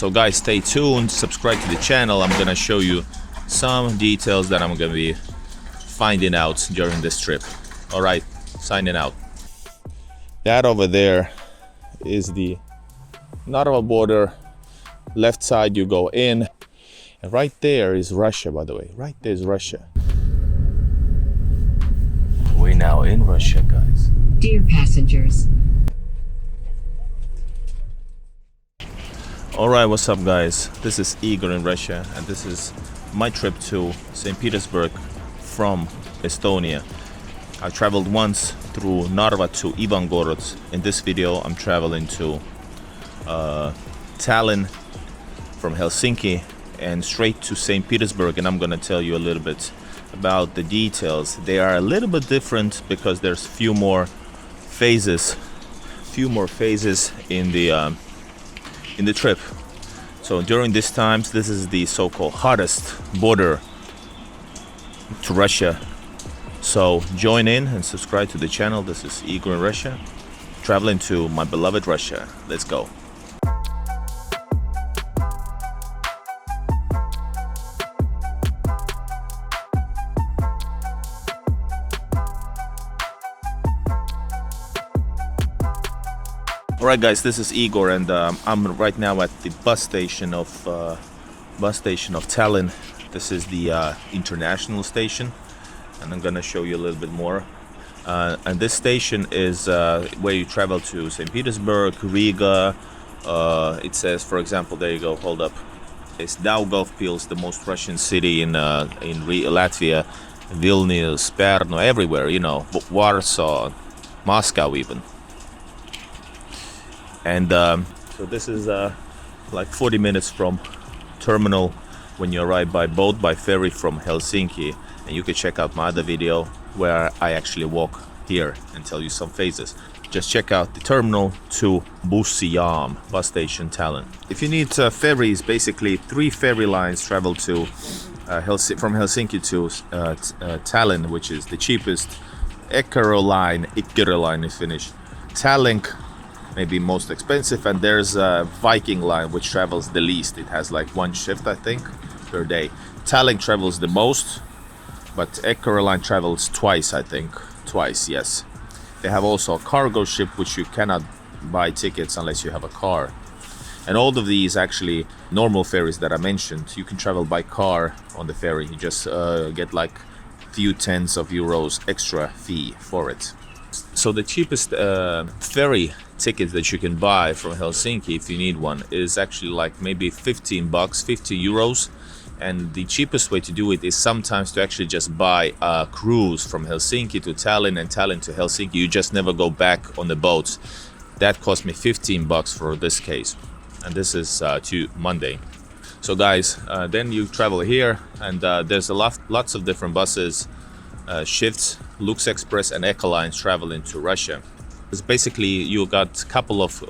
So guys, stay tuned, subscribe to the channel. I'm gonna show you some details that I'm gonna be finding out during this trip. All right, signing out. That over there is the Narva border. Left side you go in, and right there is Russia, by the way. Right there is Russia. We're now in Russia, guys. Dear passengers. Alright, what's up guys? This is Igor in Russia, and this is my trip to Saint Petersburg from Estonia. I traveled once through Narva to Ivangorod. In this video I'm traveling to Tallinn from Helsinki and straight to Saint Petersburg, and I'm gonna tell you a little bit about the details. They are a little bit different because there's few more phases in the trip. So during these times, this is the so-called hottest border to Russia. So join in and subscribe to the channel. This is Igor in Russia, traveling to my beloved Russia. Let's go. Alright guys, this is Igor, and I'm right now at the bus station of Tallinn. This is the international station, and I'm gonna show you a little bit more. And this station is where you travel to Saint Petersburg, Riga. It says, for example, there you go. Hold up. It's Daugavpils, the most Russian city in Latvia. Vilnius, Pärnu, everywhere. You know, Warsaw, Moscow, even. And so this is like 40 minutes from terminal when you arrive by boat, by ferry from Helsinki. And you can check out my other video where I actually walk here and tell you some phases. Just check out the terminal to Bussijaam, bus station, Tallinn. If you need ferries, basically 3 ferry lines travel to from Helsinki to Tallinn, which is the cheapest. Igor line in Finnish. Tallinn, maybe most expensive, and there's a Viking line which travels the least. It has like 1 shift, I think, per day. Tallinn travels the most, but Igor line travels twice, I think. Twice, yes. They have also a cargo ship which you cannot buy tickets unless you have a car. And all of these actually normal ferries that I mentioned, you can travel by car on the ferry. You just get like few tens of euros extra fee for it. So the cheapest ferry ticket that you can buy from Helsinki, if you need one, is actually like maybe 15 bucks, 50 euros. And the cheapest way to do it is sometimes to actually just buy a cruise from Helsinki to Tallinn and Tallinn to Helsinki. You just never go back on the boat. That cost me 15 bucks for this case. And this is to Monday. So guys, then you travel here, and there's lots of different buses, shifts, Lux Express and Echolines traveling to Russia. It's basically, you got a couple of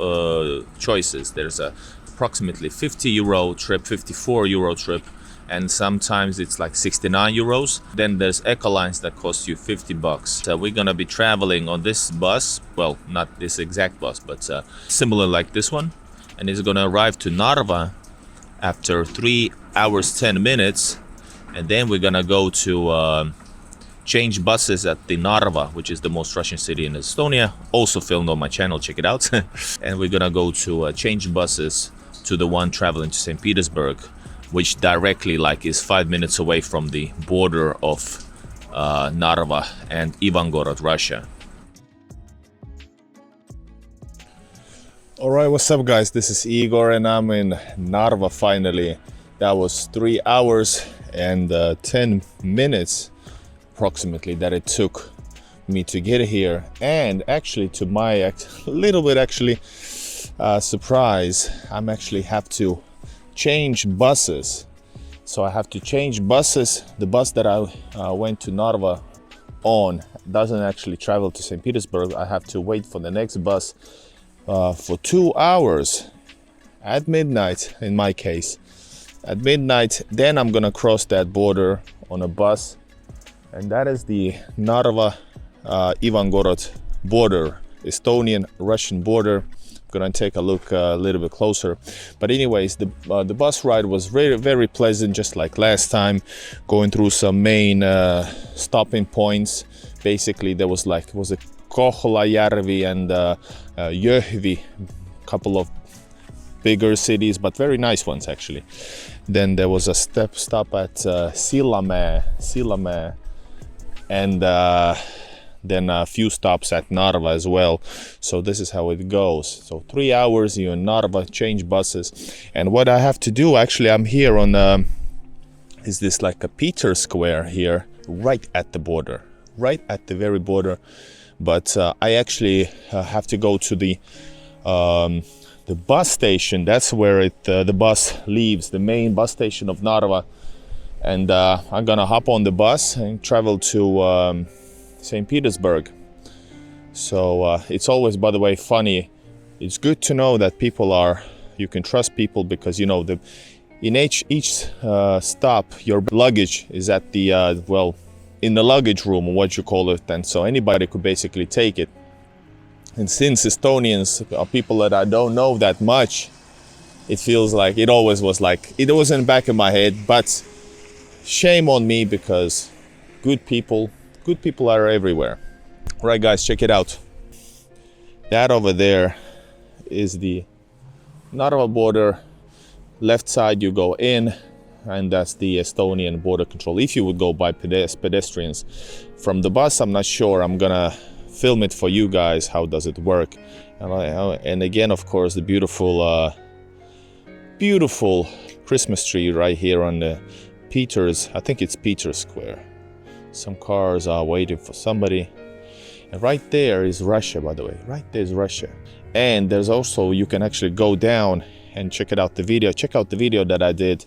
choices. There's a approximately 50 euro trip, 54 euro trip, and sometimes it's like 69 euros. Then there's Echolines that cost you 50 bucks. So we're gonna be traveling on this bus, well, not this exact bus, but similar like this one, and it's gonna arrive to Narva after 3 hours 10 minutes, and then we're gonna go to change buses at the Narva, which is the most Russian city in Estonia, also filmed on my channel, check it out. And we're gonna go to change buses to the one traveling to St. Petersburg, which directly like is 5 minutes away from the border of Narva and Ivangorod, Russia. Alright, what's up guys, this is Igor and I'm in Narva finally. That was 3 hours and 10 minutes approximately that it took me to get here, and actually to my little bit surprise, I'm actually have to change buses. So I have to change buses. The bus that I went to Narva on doesn't actually travel to St. Petersburg. I have to wait for the next bus for 2 hours at midnight in my case. At midnight, then I'm gonna cross that border on a bus, and that is the Narva Ivangorod border, Estonian-Russian border. gonna take a look a little bit closer. But anyways, the bus ride was very, very pleasant, just like last time, going through some main stopping points. Basically, there was like, was it Kohlajärvi and Jõhvi, couple of bigger cities, but very nice ones actually. Then there was a stop at Sillamäe, and then a few stops at Narva as well. So this is how it goes. So 3 hours you're in Narva, change buses. And what I have to do, actually, I'm here on is this like a Peter Square here, right at the border, right at the very border. But I actually have to go to the bus station. That's where the bus leaves, the main bus station of Narva. And I'm gonna hop on the bus and travel to Saint Petersburg. So it's always, by the way, funny. It's good to know that you can trust people, because you know in each stop your luggage is at the in the luggage room, or what you call it, and so anybody could basically take it. And since Estonians are people that I don't know that much, it feels like it always was like, it was in the back of my head. But shame on me, because good people are everywhere. All right, guys, check it out. That over there is the Narva border. Left side you go in, and that's the Estonian border control. If you would go by pedestrians. From the bus, I'm not sure. I'm gonna film it for you guys. How does it work? And again, of course, the beautiful Christmas tree right here on the I think it's Peter Square. Some cars are waiting for somebody. And right there is Russia, by the way. Right there's Russia. And there's also, you can actually go down and check out the video that I did,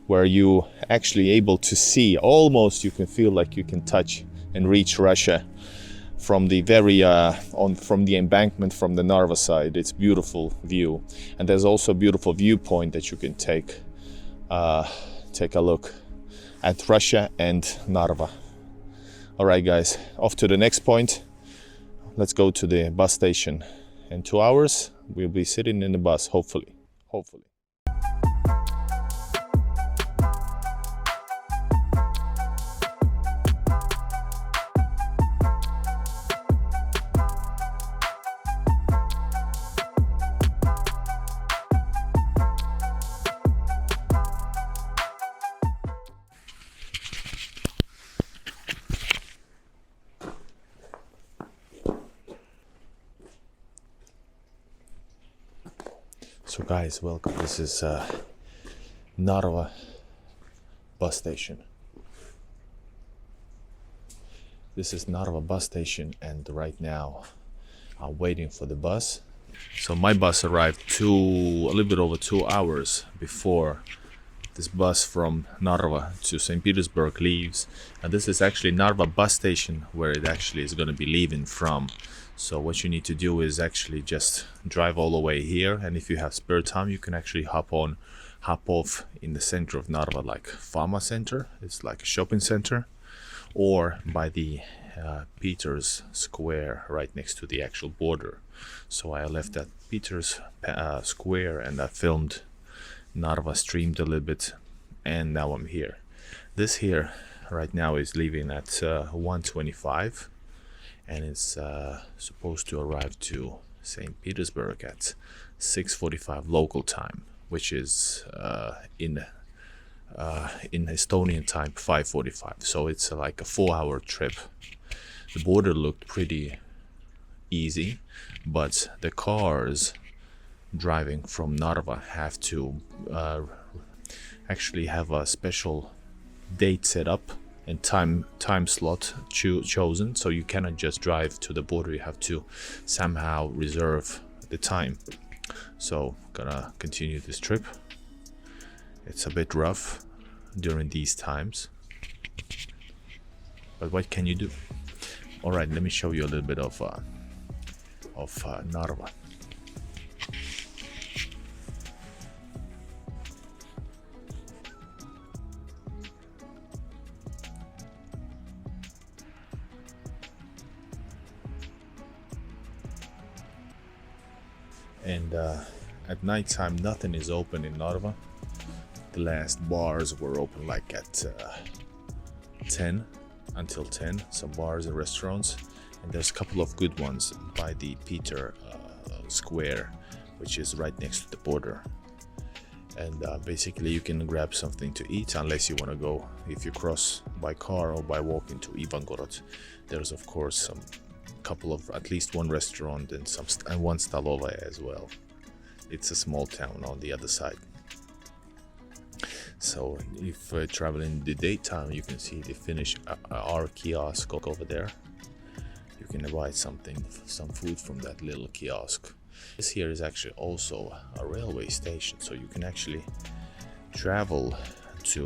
where you actually able to see, almost you can feel like you can touch and reach Russia from the very from the embankment from the Narva side. It's beautiful view. And there's also a beautiful viewpoint that you can take a look at Russia and Narva. All right, guys, off to the next point. Let's go to the bus station. In 2 hours we'll be sitting in the bus, hopefully. So guys, welcome. This is Narva bus station. This is Narva bus station, and right now I'm waiting for the bus. So my bus arrived a little bit over 2 hours before this bus from Narva to Saint Petersburg leaves. And this is actually Narva bus station, where it actually is going to be leaving from. So what you need to do is actually just drive all the way here, and if you have spare time, you can actually hop off in the center of Narva, like Pharma Center. It's like a shopping center, or by the Peter's Square right next to the actual border. So I left at Peter's Square and I filmed Narva, streamed a little bit, and now I'm here. This here right now is leaving at 1:25. And it's supposed to arrive to St. Petersburg at 6:45 local time, which is in Estonian time 5:45. So it's like a 4-hour trip. The border looked pretty easy, but the cars driving from Narva have to actually have a special date set up and time slot chosen, so you cannot just drive to the border. You have to somehow reserve the time. So gonna continue this trip. It's a bit rough during these times, but what can you do? All right, let me show you a little bit of Narva. and at nighttime nothing is open in Narva. The last bars were open like at 10 until 10, some bars and restaurants, and there's a couple of good ones by the Peter Square, which is right next to the border. And basically you can grab something to eat, unless you want to go, if you cross by car or by walking to Ivangorod. There's of course some couple of, at least one restaurant and one stolova as well. It's a small town on the other side. So if traveling in the daytime, you can see the Finnish our kiosk over there. You can buy some food from that little kiosk. This here is actually also a railway station, so you can actually travel to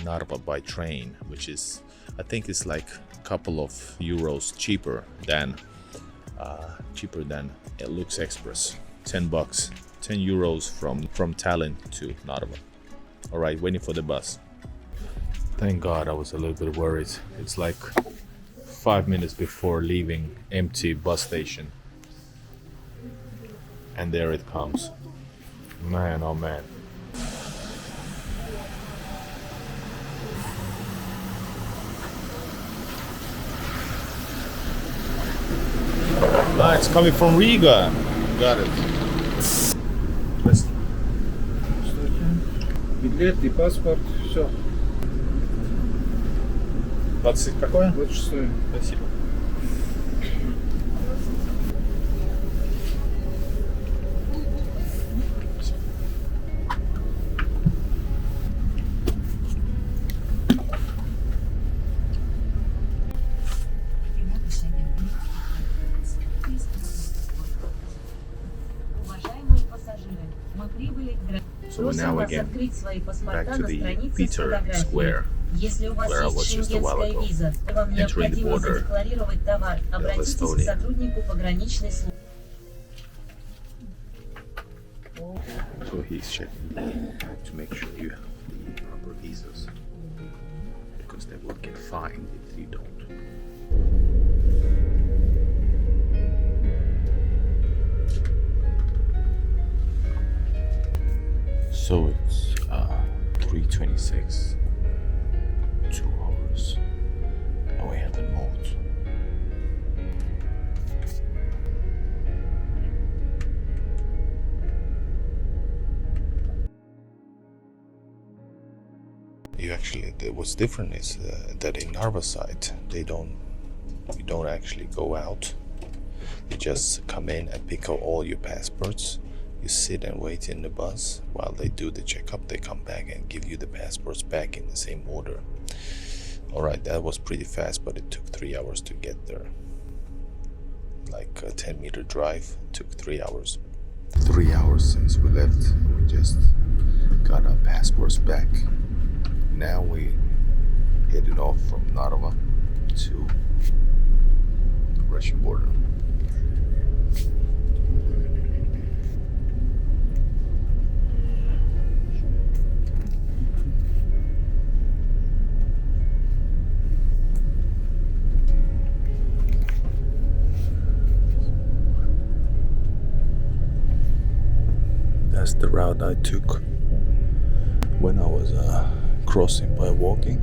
Narva by train, which is, I think it's like a couple of euros cheaper than Lux Express. $10, 10 euros from Tallinn to Narva. All right, waiting for the bus. Thank God, I was a little bit worried. It's like 5 minutes before leaving empty bus station. And there it comes. Man, oh man. Ah, it's coming from Riga. Got it. Билет и паспорт, все. 20 какое? 26. Спасибо. So now again, back to the Peter Square, where I was just a while ago, entering the border of Estonia. So he's checking to make sure you have the proper visas, because they will get fined if you don't. So it's 3:26, 2 hours, and we haven't moved. What's different is that in Narva side, you don't actually go out. You just come in and pick up all your passports. You sit and wait in the bus while they do the checkup. They come back and give you the passports back in the same order. Alright, that was pretty fast, but it took 3 hours to get there. Like a 10-meter drive took 3 hours. 3 hours since we left. We just got our passports back. Now we headed off from Narva to the Russian border. That's the route I took when I was crossing by walking.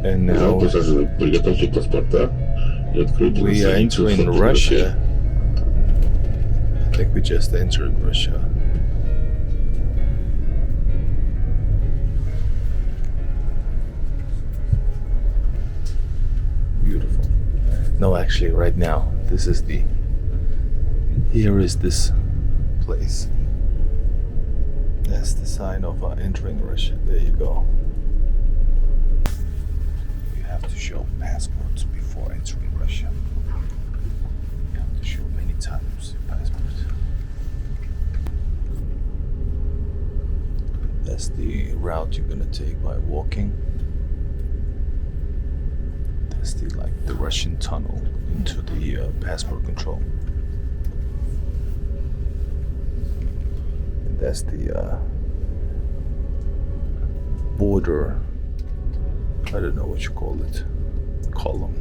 And now we are entering Russia. I think we just entered Russia. Beautiful. No, actually, right now, here is this place. That's the sign of entering Russia. There you go. You have to show passports before entering Russia. You have to show many times your passport. That's the route you're gonna take by walking. That's the Russian tunnel into the passport control. And that's the border. I don't know what you call it. Column.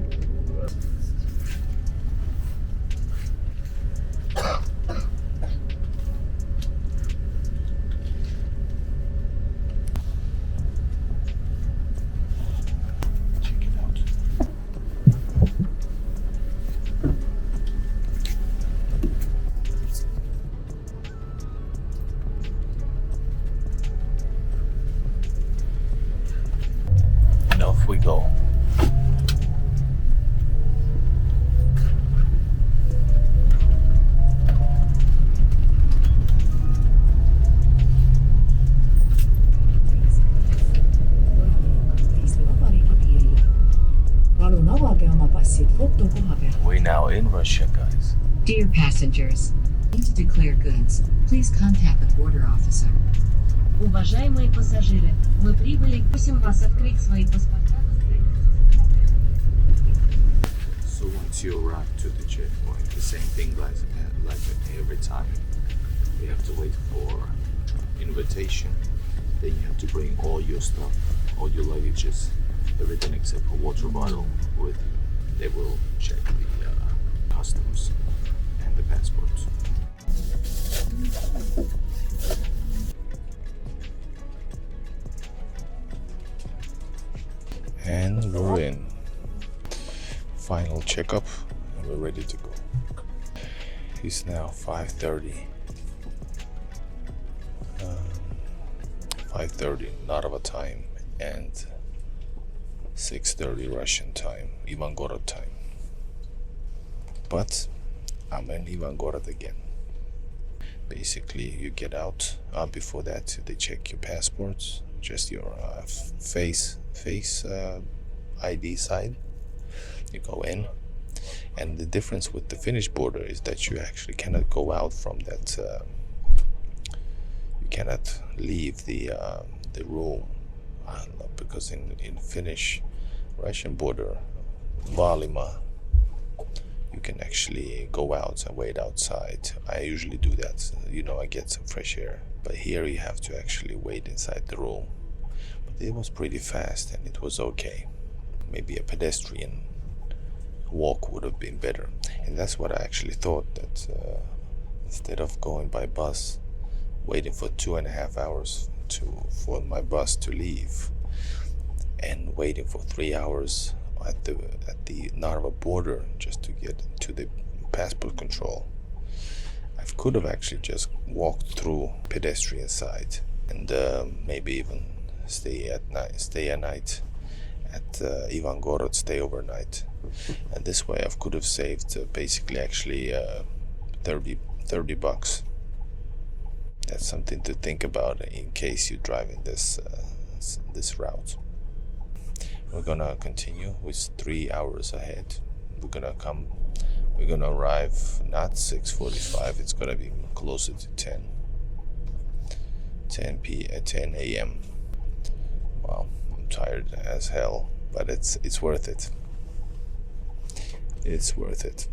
We go. We're now in Russia, guys. Dear passengers, need to declare goods. Please contact the border officer. Уважаемые пассажиры, мы прибыли. Просим вас открыть свои паспорта. So once you arrive to the checkpoint, the same thing like every time. You have to wait for invitation. Then you have to bring all your stuff, all your luggages, everything except for water bottle with you. They will check the customs and the passports. And we're in. Final checkup and we're ready to go. It's now 5:30. 5:30 Narva time and 6:30 Russian time, Ivangorod time. But I'm in Ivangorod again. Basically, you get out. Before that, they check your passports, just your face ID side. You go in, and the difference with the Finnish border is that you actually cannot go out from that. You cannot leave the room, because in Finnish Russian border, Valima, you can actually go out and wait outside. I usually do that. I get some fresh air. But here you have to actually wait inside the room. But it was pretty fast and it was okay. Maybe a pedestrian walk would have been better. And that's what I actually thought, that instead of going by bus, waiting for 2.5 hours for my bus to leave, and waiting for 3 hours at the Narva border just to get to the passport control, I could have actually just walked through pedestrian side and maybe even stay a night at Ivangorod, stay overnight. And this way I could have saved basically actually $30. That's something to think about in case you're driving this route. We're gonna continue with 3 hours ahead. We're gonna arrive not 6:45, it's gonna be closer to 10 a.m. Wow, I'm tired as hell, but it's worth it. It's worth it.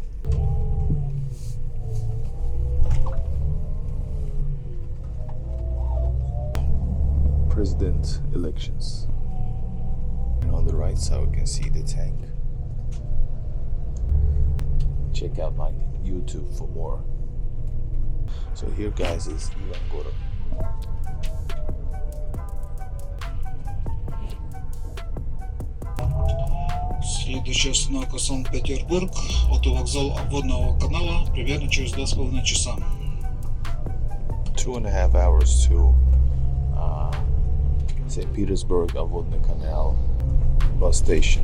President elections. And on the right side we can see the tank. Check out my YouTube for more. So here, guys, is Ivangorod. Следующая остановка Saint Petersburg, автовокзал обводного канала, примерно через 2,5 часа. 2.5 hours to Saint Petersburg, Obvodny Canal bus station.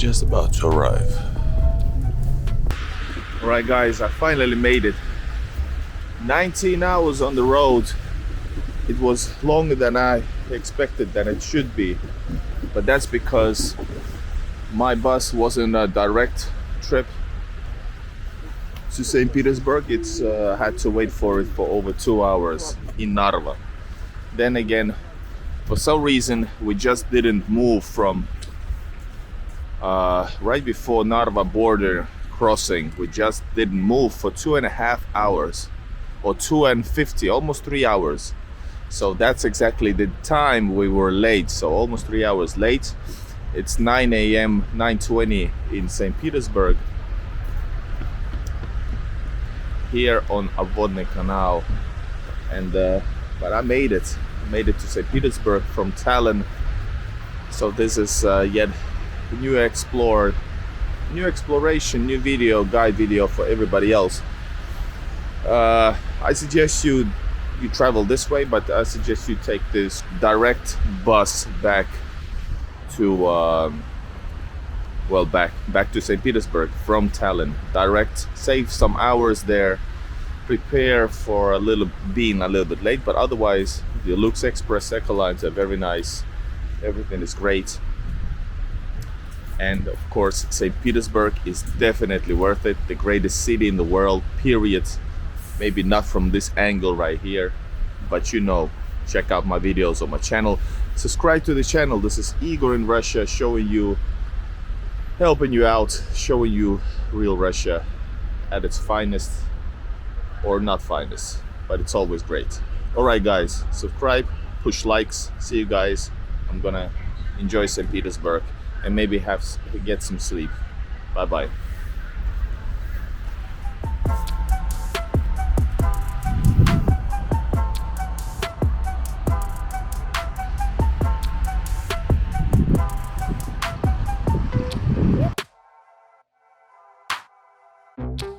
just about to arrive. Alright guys, I finally made it. 19 hours on the road. It was longer than I expected that it should be, but that's because my bus wasn't a direct trip to Saint Petersburg. It's had to wait for it for over 2 hours in Narva. Then again, for some reason we just didn't move from right before Narva border crossing. We just didn't move for 2.5 hours, or 2:50, almost 3 hours. So that's exactly the time we were late, so almost 3 hours late. It's 9 a.m., 9:20 in St. Petersburg, here on Obvodny Canal. And but I made it to St. Petersburg from Tallinn. So this is yet a new exploration, new video, guide video for everybody else. I suggest you travel this way, but I suggest you take this direct bus back to back to St. Petersburg from Tallinn. Direct, save some hours there, prepare for being a little bit late, but otherwise the Lux Express Eco lines are very nice. Everything is great. And of course, St. Petersburg is definitely worth it. The greatest city in the world, period. Maybe not from this angle right here, but check out my videos on my channel. Subscribe to the channel. This is Igor in Russia, helping you out, showing you real Russia at its finest, or not finest, but it's always great. All right, guys, subscribe, push likes. See you guys. I'm gonna enjoy St. Petersburg and maybe get some sleep. Bye bye. Thank you.